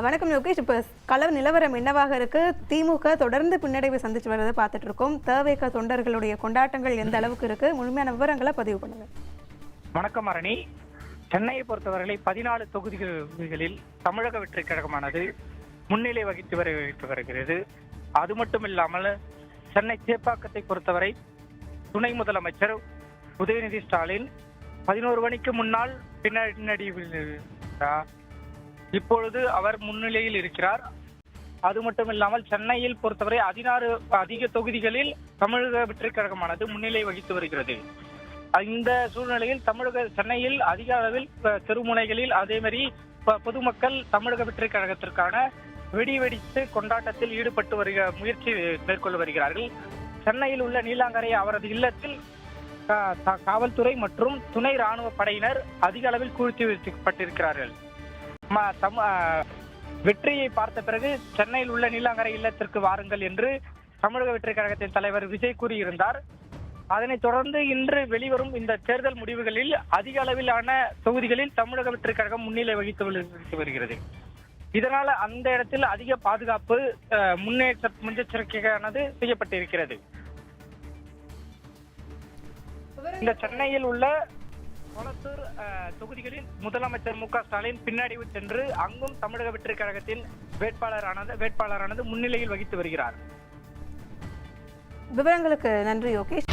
வணக்கம் யோகேஷ். இப்போ கள நிலவரம் என்னவாக இருக்கு? திமுக தொடர்ந்து பின்னடைவை சந்திச்சு வரதை பார்த்துட்டு இருக்கோம். தவேக தொண்டர்களுடைய கொண்டாட்டங்கள் எந்த அளவுக்கு இருக்கு? முழுமையான விவரங்களை பதிவு பண்ணுங்க. வணக்கம் அரணி. சென்னையை பொறுத்தவரை 14 தொகுதிகளில் தமிழக வெற்றி கழகமானது முன்னிலை வகித்து வருகிறது. அது மட்டும் இல்லாமல் சென்னை சேப்பாக்கத்தை பொறுத்தவரை துணை முதலமைச்சர் உதயநிதி ஸ்டாலின் 11 மணிக்கு முன்னால் பின்னடைவில் இருக்கிறார். இப்பொழுது அவர் முன்னிலையில் இருக்கிறார். அது மட்டும் இல்லாமல் சென்னையில் பொறுத்தவரை 16 அதிக தொகுதிகளில் தமிழக வெற்றி கழகமானது முன்னிலை வகித்து வருகிறது. இந்த சூழ்நிலையில் சென்னையில் அதிக அளவில் தெருமுனைகளில் அதேமாதிரி பொதுமக்கள் தமிழக வெற்றி கழகத்திற்கான வெடித்து கொண்டாட்டத்தில் ஈடுபட்டு முயற்சி மேற்கொண்டு வருகிறார்கள். சென்னையில் உள்ள நீலாங்கரை அவரது இல்லத்தில் காவல்துறை மற்றும் துணை ராணுவ படையினர் அதிக அளவில் குவித்து வைக்கப்பட்டிருக்கிறார்கள். வெற்றியை பார்த்த பிறகு சென்னையில் உள்ள நீலாங்கரை இல்லத்திற்கு வாருங்கள் என்று தமிழக வெற்றி கழகத்தின் தலைவர் விஜய் கூறியிருந்தார். அதனைத் தொடர்ந்து இன்று வெளிவரும் இந்த தேர்தல் முடிவுகளில் அதிக அளவிலான தொகுதிகளில் தமிழக வெற்றி கழகம் முன்னிலை வகித்து வருகிறது. இதனால் அந்த இடத்தில் அதிக பாதுகாப்பு முன்னெச்சரிக்கையானது செய்யப்பட்டிருக்கிறது. இந்த சென்னையில் உள்ள கொளத்தூர் தொகுதிகளில் முதலமைச்சர் மு.க. ஸ்டாலின் பின்னடைவு சென்று அங்கும் தமிழக வெற்றி கழகத்தின் வேட்பாளரானது முன்னிலையில் வகித்து வருகிறார். விவரங்களுக்கு நன்றி யோகேஷ்.